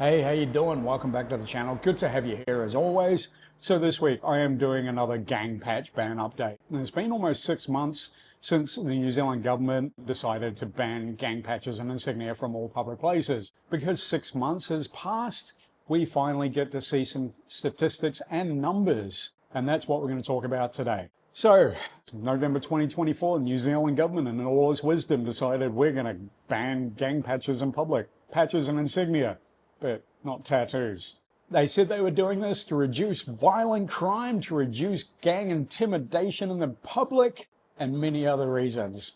Hey, how you doing? Welcome back to the channel. Good to have you here as always. So this week I am doing another gang patch ban update. And it's been almost 6 months since the New Zealand government decided to ban gang patches and insignia from all public places. Because 6 months has passed, we finally get to see some statistics and numbers. And that's what we're going to talk about today. So, November 2024, the New Zealand government in all its wisdom decided we're going to ban gang patches in public. Patches and insignia, but not tattoos. They said they were doing this to reduce violent crime, to reduce gang intimidation in the public, and many other reasons.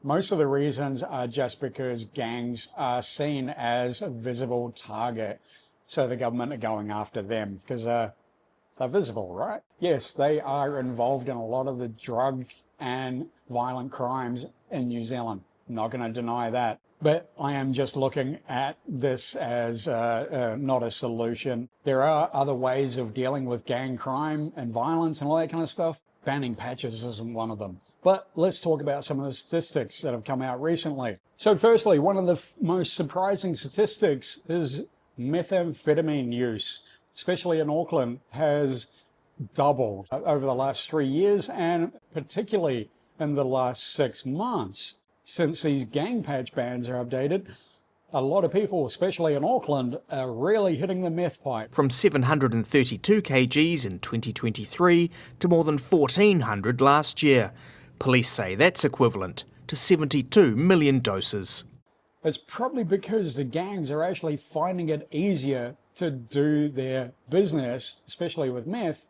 Most of the reasons are just because gangs are seen as a visible target. So the government are going after them because they're visible, right? Yes, they are involved in a lot of the drug and violent crimes in New Zealand. I'm not going to deny that. But I am just looking at this as not a solution. There are other ways of dealing with gang crime and violence and all that kind of stuff. Banning patches isn't one of them. But let's talk about some of the statistics that have come out recently. So firstly, one of the most surprising statistics is methamphetamine use, especially in Auckland, has doubled over the last 3 years and particularly in the last 6 months. Since these gang patch bans are updated, a lot of people, especially in Auckland, are really hitting the meth pipe. From 732 kgs in 2023 to more than 1,400 last year. Police say that's equivalent to 72 million doses. It's probably because the gangs are actually finding it easier to do their business, especially with meth,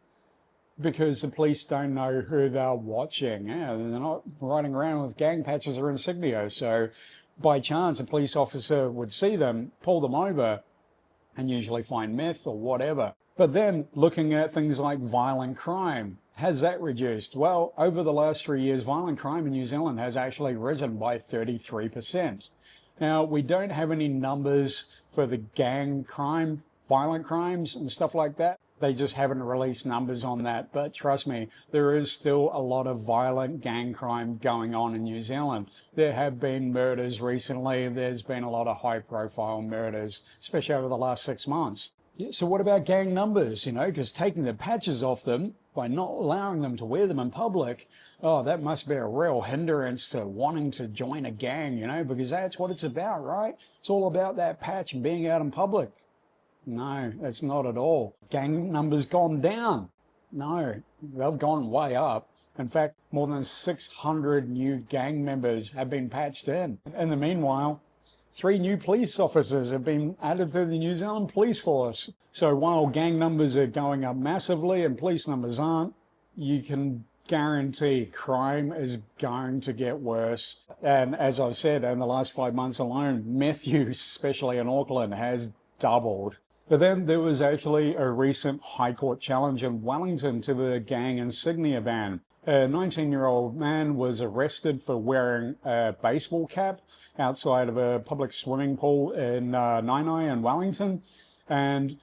because the police don't know who they're watching. Yeah, they're not riding around with gang patches or insignia. So by chance, a police officer would see them, pull them over, and usually find meth or whatever. But then looking at things like violent crime, has that reduced? Well, over the last 3 years, violent crime in New Zealand has actually risen by 33%. Now, we don't have any numbers for the gang crime, violent crimes and stuff like that. They just haven't released numbers on that. But trust me, there is still a lot of violent gang crime going on in New Zealand. There have been murders recently. There's been a lot of high-profile murders, especially over the last 6 months. Yeah, so what about gang numbers? You know, because taking the patches off them by not allowing them to wear them in public, oh, that must be a real hindrance to wanting to join a gang, you know, because that's what it's about, right? It's all about that patch and being out in public. No, it's not at all. Gang numbers gone down. No, they've gone way up. In fact, more than 600 new gang members have been patched in. In the meanwhile, 3 new police officers have been added to the New Zealand police force. So while gang numbers are going up massively and police numbers aren't, you can guarantee crime is going to get worse. And as I've said, in the last 5 months alone, meth use, especially in Auckland, has doubled. But then there was actually a recent High Court challenge in Wellington to the gang insignia ban. A 19-year-old man was arrested for wearing a baseball cap outside of a public swimming pool in Nainai in Wellington, and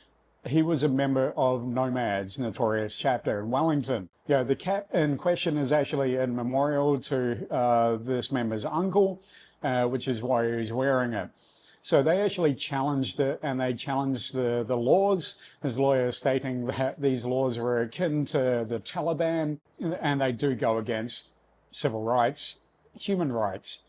he was a member of Nomad's notorious chapter in Wellington. Yeah, the cap in question is actually in memorial to this member's uncle, which is why he's wearing it. So they actually challenged it, and they challenged the laws. His lawyer stating that these laws were akin to the Taliban, and they do go against civil rights, human rights.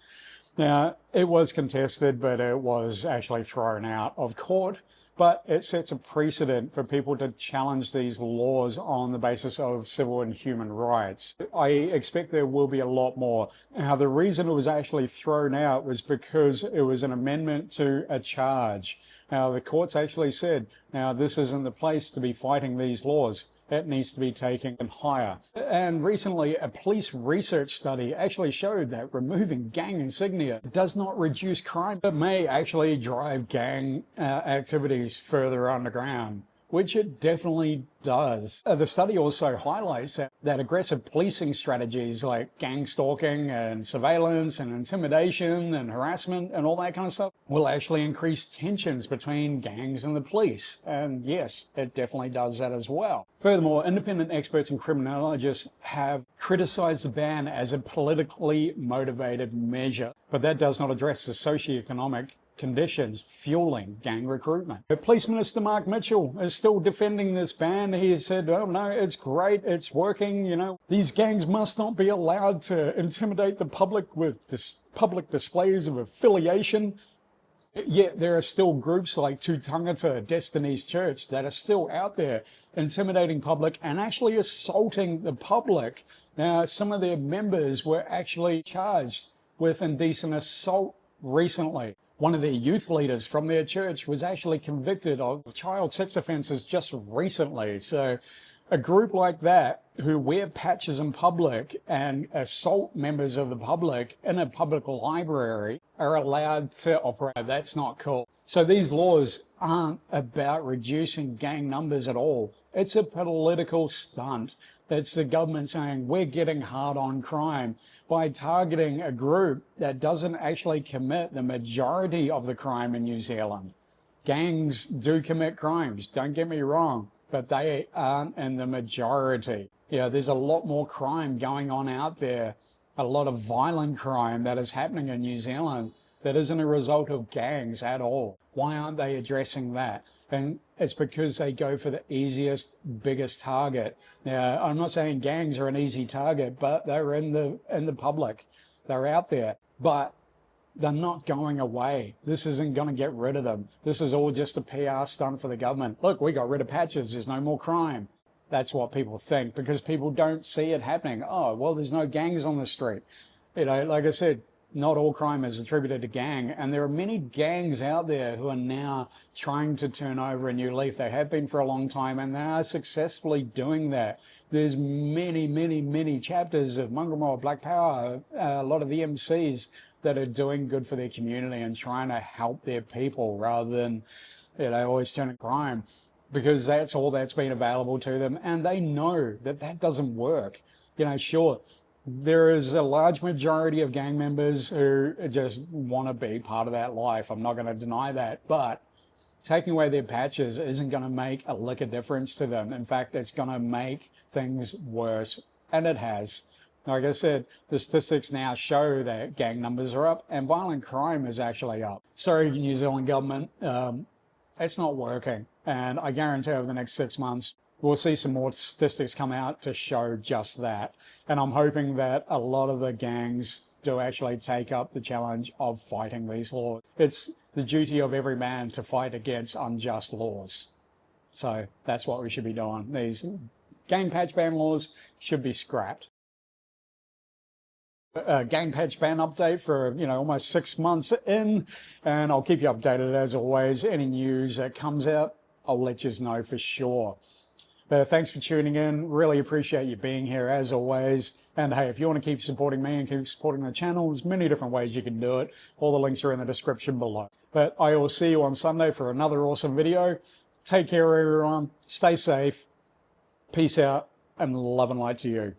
Now, it was contested, but it was actually thrown out of court. But it sets a precedent for people to challenge these laws on the basis of civil and human rights. I expect there will be a lot more. Now, the reason it was actually thrown out was because it was an amendment to a charge. Now, the courts actually said, now, this isn't the place to be fighting these laws. It needs to be taken higher. And recently, a police research study actually showed that removing gang insignia does not reduce crime. It may actually drive gang activities further underground, which it definitely does. The study also highlights that aggressive policing strategies like gang stalking and surveillance and intimidation and harassment and all that kind of stuff will actually increase tensions between gangs and the police. And yes, it definitely does that as well. Furthermore, independent experts and criminologists have criticized the ban as a politically motivated measure, but that does not address the socioeconomic conditions fueling gang recruitment. The Police Minister Mark Mitchell is still defending this ban. He said, oh no, it's great, it's working, you know. These gangs must not be allowed to intimidate the public with public displays of affiliation. Yet there are still groups like Tūtangata Destiny's Church that are still out there intimidating public and actually assaulting the public. Now, some of their members were actually charged with indecent assault recently. One of their youth leaders from their church was actually convicted of child sex offences just recently. So a group like that who wear patches in public and assault members of the public in a public library are allowed to operate. That's not cool. So these laws aren't about reducing gang numbers at all. It's a political stunt. It's the government saying we're getting hard on crime by targeting a group that doesn't actually commit the majority of the crime in New Zealand. Gangs do commit crimes, don't get me wrong, but they aren't in the majority. Yeah, there's a lot more crime going on out there, a lot of violent crime that is happening in New Zealand that isn't a result of gangs at all. Why aren't they addressing that? And it's because they go for the easiest, biggest target. Now, I'm not saying gangs are an easy target, but they're in the public. They're out there, but they're not going away. This isn't going to get rid of them. This is all just a PR stunt for the government. Look, we got rid of patches. There's no more crime. That's what people think because people don't see it happening. Oh, well, there's no gangs on the street. You know, like I said, not all crime is attributed to gang, and there are many gangs out there who are now trying to turn over a new leaf. They have been for a long time, and they are successfully doing that. There's many chapters of Mangamo Black Power, a lot of the MCs that are doing good for their community and trying to help their people rather than, you know, always turning crime, because that's all that's been available to them, and they know that that doesn't work. You know, sure, there is a large majority of gang members who just want to be part of that life. I'm not going to deny that. But taking away their patches isn't going to make a lick of difference to them. In fact, it's going to make things worse. And it has. Like I said, the statistics now show that gang numbers are up and violent crime is actually up. Sorry, New Zealand government. It's not working. And I guarantee over the next 6 months, we'll see some more statistics come out to show just that. And I'm hoping that a lot of the gangs do actually take up the challenge of fighting these laws. It's the duty of every man to fight against unjust laws. So that's what we should be doing. These gang patch ban laws should be scrapped. Gang patch ban update for, you know, almost 6 months in, and I'll keep you updated as always. Any news that comes out, I'll let you know for sure. But thanks for tuning in. Really appreciate you being here as always. And hey, if you want to keep supporting me and keep supporting the channel, there's many different ways you can do it. All the links are in the description below. But I will see you on Sunday for another awesome video. Take care, everyone. Stay safe. Peace out and love and light to you.